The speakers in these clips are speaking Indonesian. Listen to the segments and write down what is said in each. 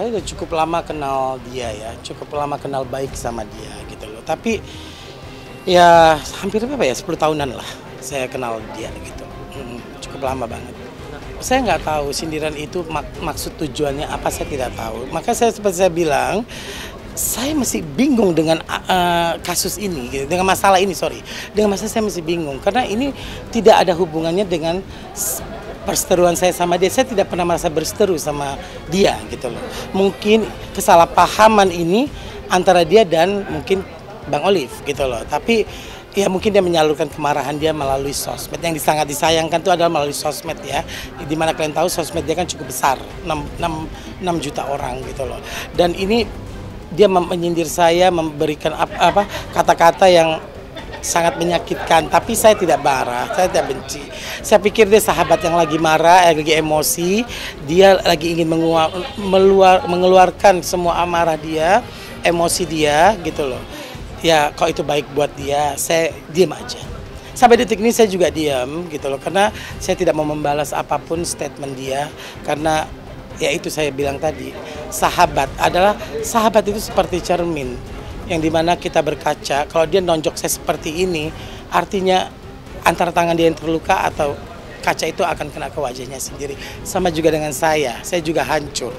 saya udah cukup lama kenal dia ya, cukup lama kenal baik sama dia gitu loh. Tapi ya hampir berapa ya, 10 tahunan lah saya kenal dia gitu. Cukup lama banget. Saya nggak tahu sindiran itu maksud tujuannya apa, saya tidak tahu. Maka saya seperti saya bilang, saya masih bingung dengan kasus ini, gitu. Dengan masalah ini, dengan masalah saya masih bingung karena ini tidak ada hubungannya dengan perseteruan saya sama dia. Saya tidak pernah merasa berseteru sama dia gitu loh. Mungkin kesalahpahaman ini antara dia dan mungkin Bang Olive gitu loh. Tapi ya mungkin dia menyalurkan kemarahan dia melalui sosmed. Yang sangat disayangkan itu adalah melalui sosmed ya. Dimana kalian tahu sosmed dia kan cukup besar, 6 juta orang gitu loh. Dan ini dia menyindir saya, memberikan kata-kata yang sangat menyakitkan, tapi saya tidak marah, saya tidak benci. Saya pikir dia sahabat yang lagi marah, lagi emosi, dia lagi ingin mengeluarkan semua amarah dia, emosi dia gitu loh. Ya kalau itu baik buat dia, saya diam aja. Sampai detik ini saya juga diam gitu loh, karena saya tidak mau membalas apapun statement dia, karena ya itu saya bilang tadi, sahabat itu seperti cermin. Yang dimana kita berkaca, kalau dia nonjok saya seperti ini, artinya antara tangan dia yang terluka atau kaca itu akan kena ke wajahnya sendiri. Sama juga dengan saya juga hancur,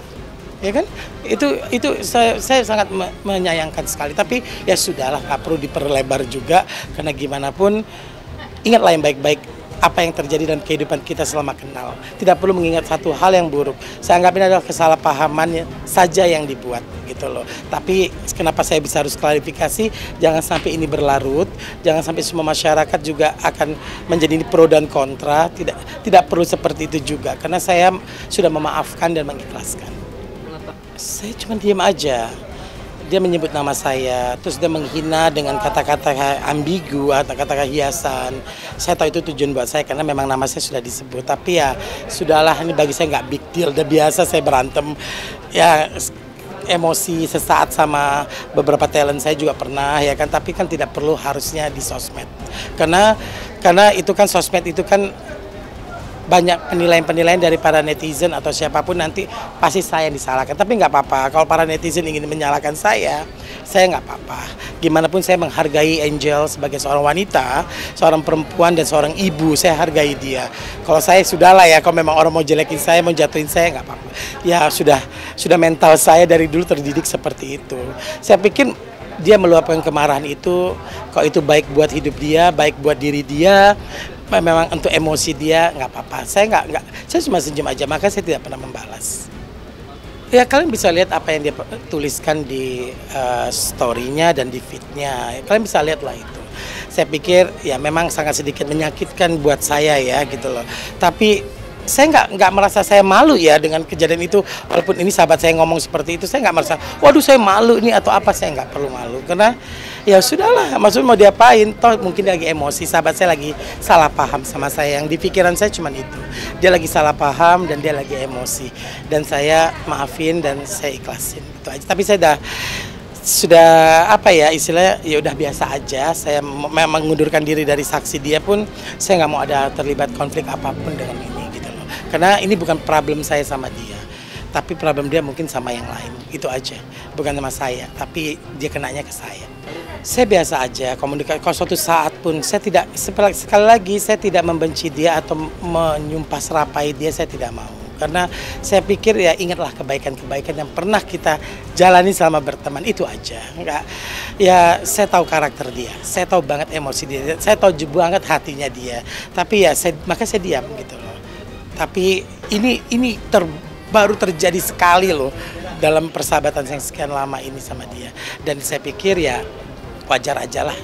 ya kan? Itu saya sangat menyayangkan sekali. Tapi ya sudahlah, nggak perlu diperlebar juga, karena gimana pun ingatlah yang baik-baik apa yang terjadi dalam kehidupan kita selama kenal. Tidak perlu mengingat satu hal yang buruk. Saya anggap ini adalah kesalahpahaman saja yang dibuat gitu loh. Tapi kenapa saya bisa harus klarifikasi, jangan sampai ini berlarut, jangan sampai semua masyarakat juga akan menjadi pro dan kontra. Tidak perlu seperti itu juga, karena saya sudah memaafkan dan mengikhlaskan. Saya cuma diam aja. Dia menyebut nama saya, terus dia menghina dengan kata-kata ambigu atau kata-kata hiasan. Saya tahu itu tujuan buat saya karena memang nama saya sudah disebut. Tapi ya sudahlah, ini bagi saya nggak big deal. Udah biasa saya berantem, ya emosi sesaat sama beberapa talent saya juga pernah ya kan. Tapi kan tidak perlu harusnya di sosmed. Karena itu kan sosmed itu kan banyak penilaian-penilaian dari para netizen atau siapapun, nanti pasti saya yang disalahkan. Tapi nggak apa-apa, kalau para netizen ingin menyalahkan saya nggak apa-apa. Gimana pun saya menghargai Angel sebagai seorang wanita, seorang perempuan dan seorang ibu, saya hargai dia. Kalau saya sudahlah ya, kalau memang orang mau jelekin saya, mau jatuhin saya, nggak apa-apa. Ya sudah mental saya dari dulu terdidik seperti itu. Saya pikir dia meluapkan kemarahan itu, kalau itu baik buat hidup dia, baik buat diri dia, memang untuk emosi dia, nggak apa-apa. Saya cuma senyum aja, maka saya tidak pernah membalas. Ya kalian bisa lihat apa yang dia tuliskan di story-nya dan di feed-nya. Kalian bisa lihat lah itu. Saya pikir ya memang sangat sedikit menyakitkan buat saya ya gitu loh. Tapi saya nggak merasa saya malu ya dengan kejadian itu. Walaupun ini sahabat saya ngomong seperti itu, saya nggak merasa, waduh saya malu ini atau apa. Saya nggak perlu malu, karena ya sudahlah, maksudnya mau diapain, toh mungkin dia lagi emosi, sahabat saya lagi salah paham sama saya. Yang di pikiran saya cuma itu, dia lagi salah paham dan dia lagi emosi, dan saya maafin dan saya ikhlasin itu aja. Tapi saya sudah apa ya istilahnya, ya udah biasa aja. Saya memang mengundurkan diri dari saksi dia pun, saya nggak mau ada terlibat konflik apapun dengan ini gitu loh. Karena ini bukan problem saya sama dia, tapi problem dia mungkin sama yang lain, itu aja. Bukan sama saya, tapi dia kenanya ke saya. Saya biasa aja komunikasi. Kalau suatu saat pun saya tidak, sekali lagi saya tidak membenci dia atau menyumpah serapai dia, saya tidak mau. Karena saya pikir ya ingatlah kebaikan-kebaikan yang pernah kita jalani selama berteman, itu aja. Enggak, ya saya tahu karakter dia, saya tahu banget emosi dia, saya tahu banget hatinya dia. Tapi ya maka saya diam gitu loh. Tapi ini baru terjadi sekali loh dalam persahabatan yang sekian lama ini sama dia. Dan saya pikir ya wajar aja lah.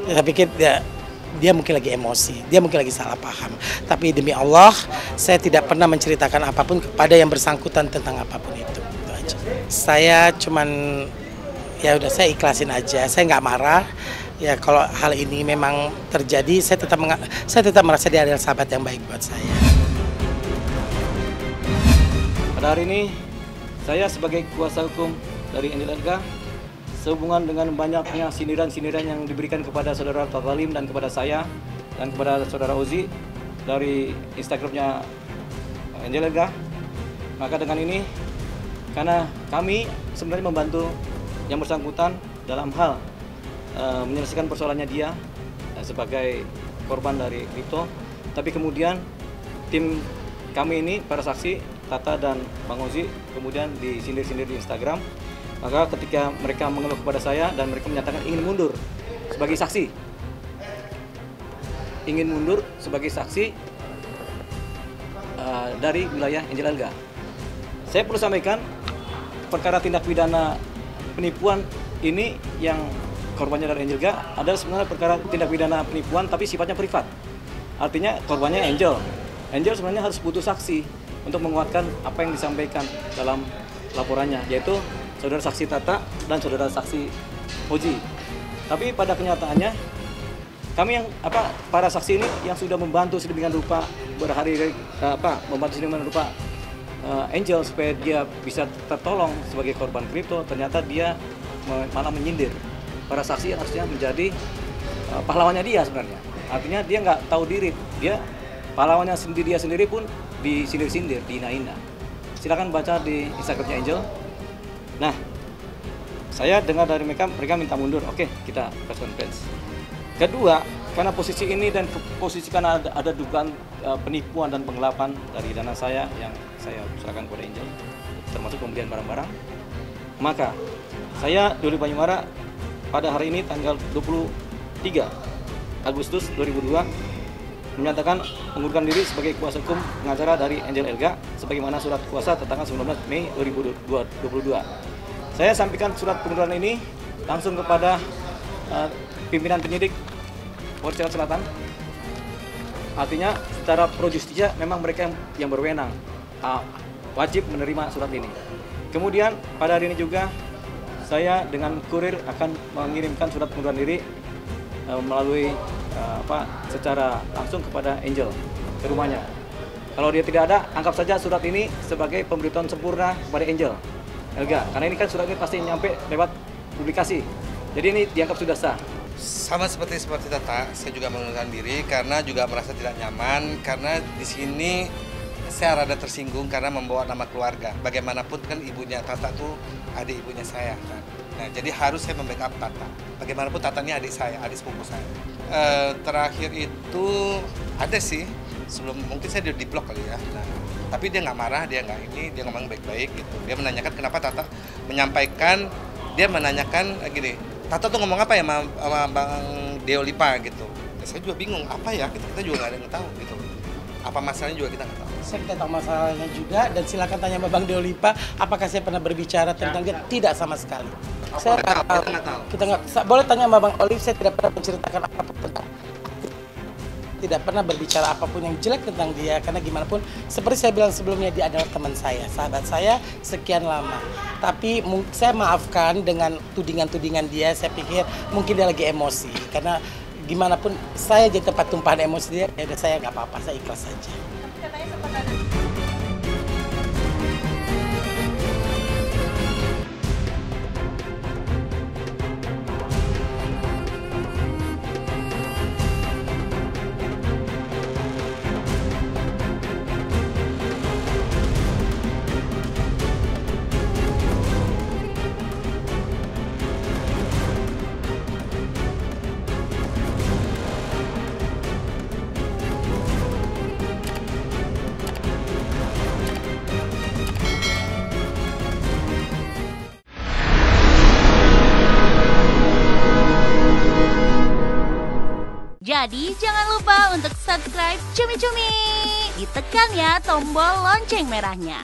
Saya pikir ya, dia mungkin lagi emosi, dia mungkin lagi salah paham. Tapi demi Allah, saya tidak pernah menceritakan apapun kepada yang bersangkutan tentang apapun itu aja. Saya cuman, ya udah saya ikhlasin aja, saya nggak marah. Ya kalau hal ini memang terjadi, saya tetap merasa dia adalah sahabat yang baik buat saya. Pada hari ini, saya sebagai kuasa hukum dari Angel Elga, sehubungan dengan banyaknya sindiran-sindiran yang diberikan kepada saudara Tatalim dan kepada saya dan kepada saudara Uzi dari Instagramnya Angel Elga, maka dengan ini karena kami sebenarnya membantu yang bersangkutan dalam hal menyelesaikan persoalannya dia sebagai korban dari kripto. Tapi kemudian tim kami ini, para saksi Tata dan Bang Ozi, kemudian disindir-sindir di Instagram. Maka ketika mereka mengeluh kepada saya dan mereka menyatakan ingin mundur sebagai saksi, dari wilayah Angel Elga. Saya perlu sampaikan, perkara tindak pidana penipuan ini yang korbannya dari Angel Elga adalah sebenarnya perkara tindak pidana penipuan tapi sifatnya privat. Artinya korbannya Angel. Angel sebenarnya harus butuh saksi untuk menguatkan apa yang disampaikan dalam laporannya, yaitu saudara saksi Tata dan saudara saksi Oji. Tapi pada kenyataannya kami yang para saksi ini yang sudah membantu sedemikian rupa membantu sedemikian rupa Angel supaya dia bisa tertolong sebagai korban kripto, ternyata dia malah menyindir para saksi yang harusnya menjadi pahlawannya dia sebenarnya. Artinya dia nggak tahu diri, dia pahlawannya dia sendiri pun disindir-sindir, dihina-hina. Silakan baca di Instagramnya Angel. Nah, saya dengar dari mereka minta mundur. Oke, kita press conference. Kedua, karena posisi ini dan posisi karena ada dugaan penipuan dan penggelapan dari dana saya yang saya serahkan kepada Angel, termasuk pembelian barang-barang, maka saya Doli Banyumara pada hari ini tanggal 23 Agustus 2002 menyatakan mengundurkan diri sebagai kuasa hukum pengacara dari Angel Elga sebagaimana surat kuasa tertanggal 19 Mei 2022. Saya sampaikan surat pengunduran ini langsung kepada pimpinan penyidik Polres Jakarta Selatan. Artinya secara pro justisia memang mereka yang berwenang wajib menerima surat ini. Kemudian pada hari ini juga saya dengan kurir akan mengirimkan surat pengunduran diri melalui secara langsung kepada Angel ke rumahnya. Kalau dia tidak ada, anggap saja surat ini sebagai pemberitahuan sempurna kepada Angel Elga, karena ini kan surat ini pasti nyampe lewat publikasi. Jadi ini dianggap sudah sah. Sama seperti Tata, saya juga mengundurkan diri karena juga merasa tidak nyaman karena di sini saya rada tersinggung karena membawa nama keluarga. Bagaimanapun kan ibunya Tata tuh adik ibunya saya kan. Nah, jadi harus saya membackup Tata. Bagaimanapun Tata ini adik saya, adik sepupu saya. Terakhir itu ada sih, sebelum mungkin saya di blok kali ya. Nah, tapi dia nggak marah, dia ngomong baik-baik gitu. Dia menanyakan kenapa Tata menanyakan gini, Tata tuh ngomong apa ya sama Bang Deolipa gitu. Ya, saya juga bingung apa ya, kita juga nggak ada yang tahu gitu. Apa masalahnya juga kita nggak tahu. Saya tidak tahu masalahnya juga dan silakan tanya sama Bang Deolipa apakah saya pernah berbicara tentang dia. Tidak sama sekali. Saya nggak tahu. Kita nggak boleh tanya sama Bang Olive. Saya tidak pernah menceritakan apapun tentang, tidak pernah berbicara apapun yang jelek tentang dia karena gimana pun seperti saya bilang sebelumnya dia adalah teman saya, sahabat saya sekian lama. Tapi saya maafkan dengan tudingan-tudingan dia. Saya pikir mungkin dia lagi emosi karena gimana pun saya jadi tempat tumpahan emosi dia. Ya saya nggak apa-apa, saya ikhlas saja. Katanya sempat ada Jadi jangan lupa untuk subscribe Cumi Cumi. Ditekan ya tombol lonceng merahnya.